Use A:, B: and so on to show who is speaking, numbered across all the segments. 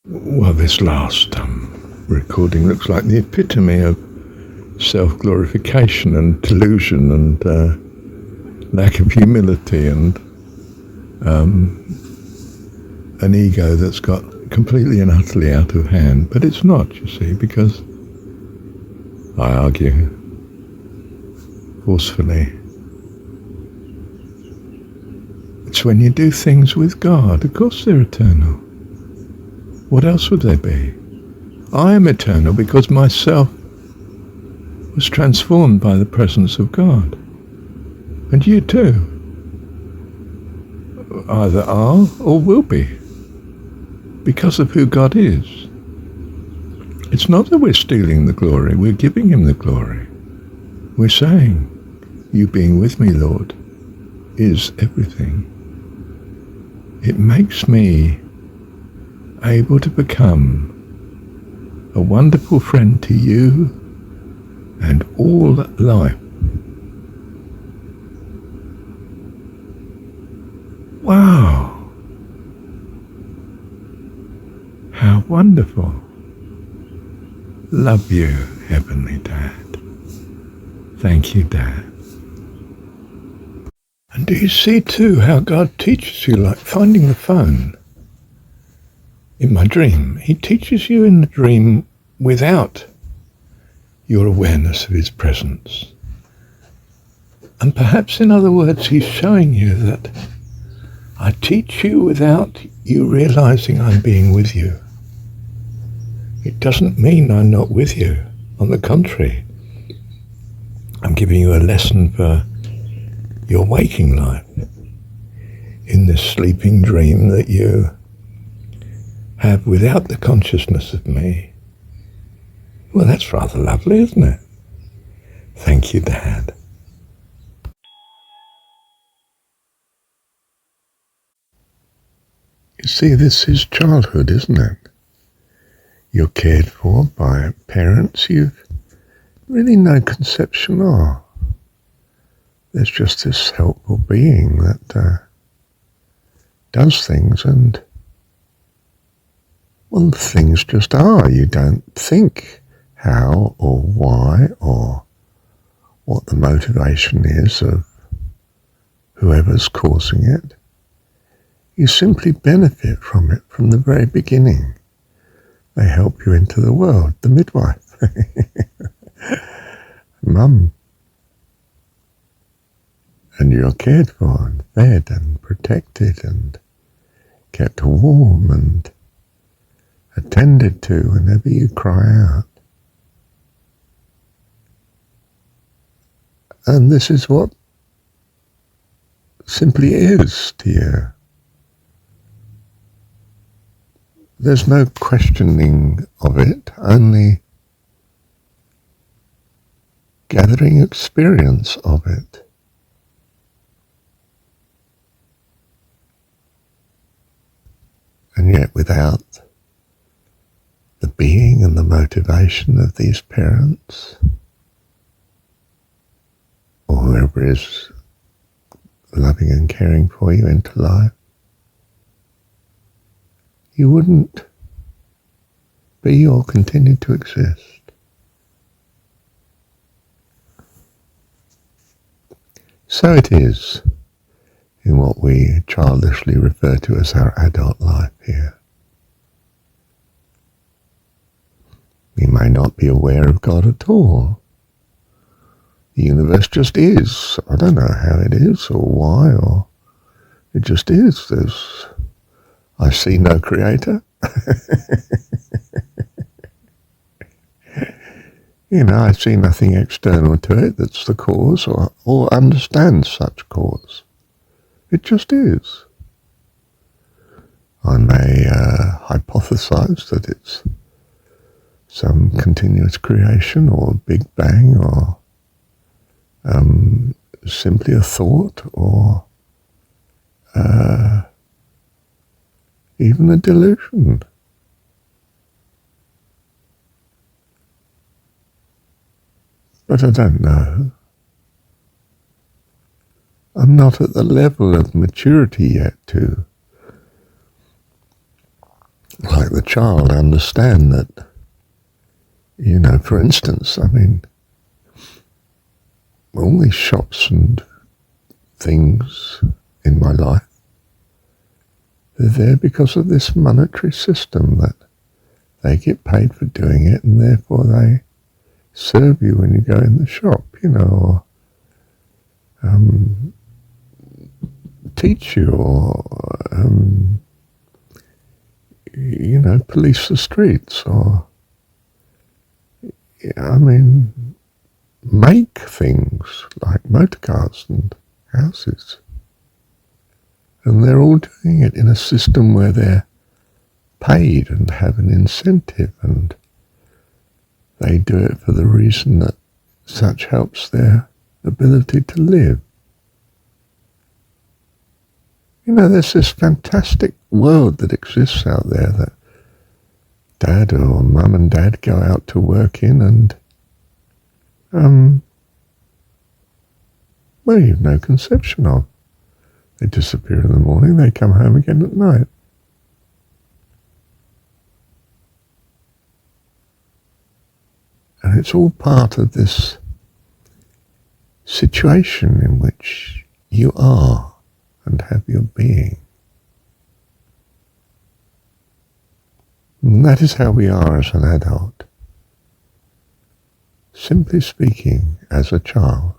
A: Well, this last recording looks like the epitome of self-glorification and delusion and lack of humility and an ego that's got completely and utterly out of hand. But it's not, you see, because I argue forcefully, it's when you do things with God. Of course they're eternal. What else would they be? I am eternal because myself was transformed by the presence of God. And you too. Either are or will be. Because of who God is. It's not that we're stealing the glory, we're giving him the glory. We're saying, you being with me, Lord, is everything. It makes me able to become a wonderful friend to you and all life. Wow! How wonderful. Love you, Heavenly Dad. Thank you, Dad. And do you see too how God teaches you, like finding the phone? In my dream, he teaches you in the dream without your awareness of his presence. And perhaps in other words, he's showing you that I teach you without you realizing I'm being with you. It doesn't mean I'm not with you. On the contrary, I'm giving you a lesson for your waking life in this sleeping dream that you have without the consciousness of me. Well, that's rather lovely, isn't it? Thank you, Dad. You see, this is childhood, isn't it? You're cared for by parents you've really no conception of. There's just this helpful being that does things, and well, things just are. You don't think how or why or what the motivation is of whoever's causing it. You simply benefit from it from the very beginning. They help you into the world, the midwife, mum. And you're cared for and fed and protected and kept warm and attended to whenever you cry out. And this is what simply is to you. There's no questioning of it, only gathering experience of it. And yet without the being and the motivation of these parents, or whoever is loving and caring for you into life, you wouldn't be or continue to exist. So it is in what we childishly refer to as our adult life here. We may not be aware of God at all. The universe just is. I don't know how it is or why, or it just is. I see no creator. I see nothing external to it that's the cause or understands such cause. It just is. I may hypothesize that it's some continuous creation or Big Bang or simply a thought or even a delusion. But I don't know. I'm not at the level of maturity yet to like the child, understand that, you know, for instance, I mean, all these shops and things in my life, they're there because of this monetary system that they get paid for doing it, and therefore they serve you when you go in the shop, you know, or teach you, or, you know, police the streets, or, I mean, make things like motor cars and houses. And they're all doing it in a system where they're paid and have an incentive, and they do it for the reason that such helps their ability to live. You know, there's this fantastic world that exists out there that dad or mum and dad go out to work in, and well, you've no conception of. They disappear in the morning, they come home again at night. And it's all part of this situation in which you are and have your being. And that is how we are as an adult. Simply speaking, as a child.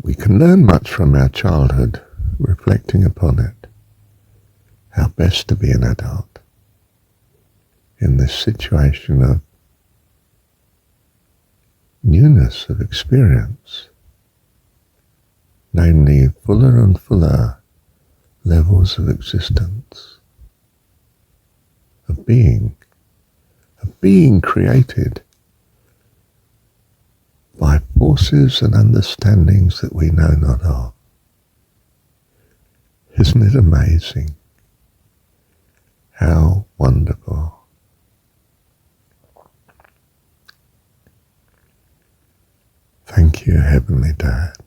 A: We can learn much from our childhood, reflecting upon it, how best to be an adult in this situation of newness of experience, namely fuller and fuller levels of existence, of being created by forces and understandings that we know not of. Isn't it amazing? How wonderful. Thank you, Heavenly Dad.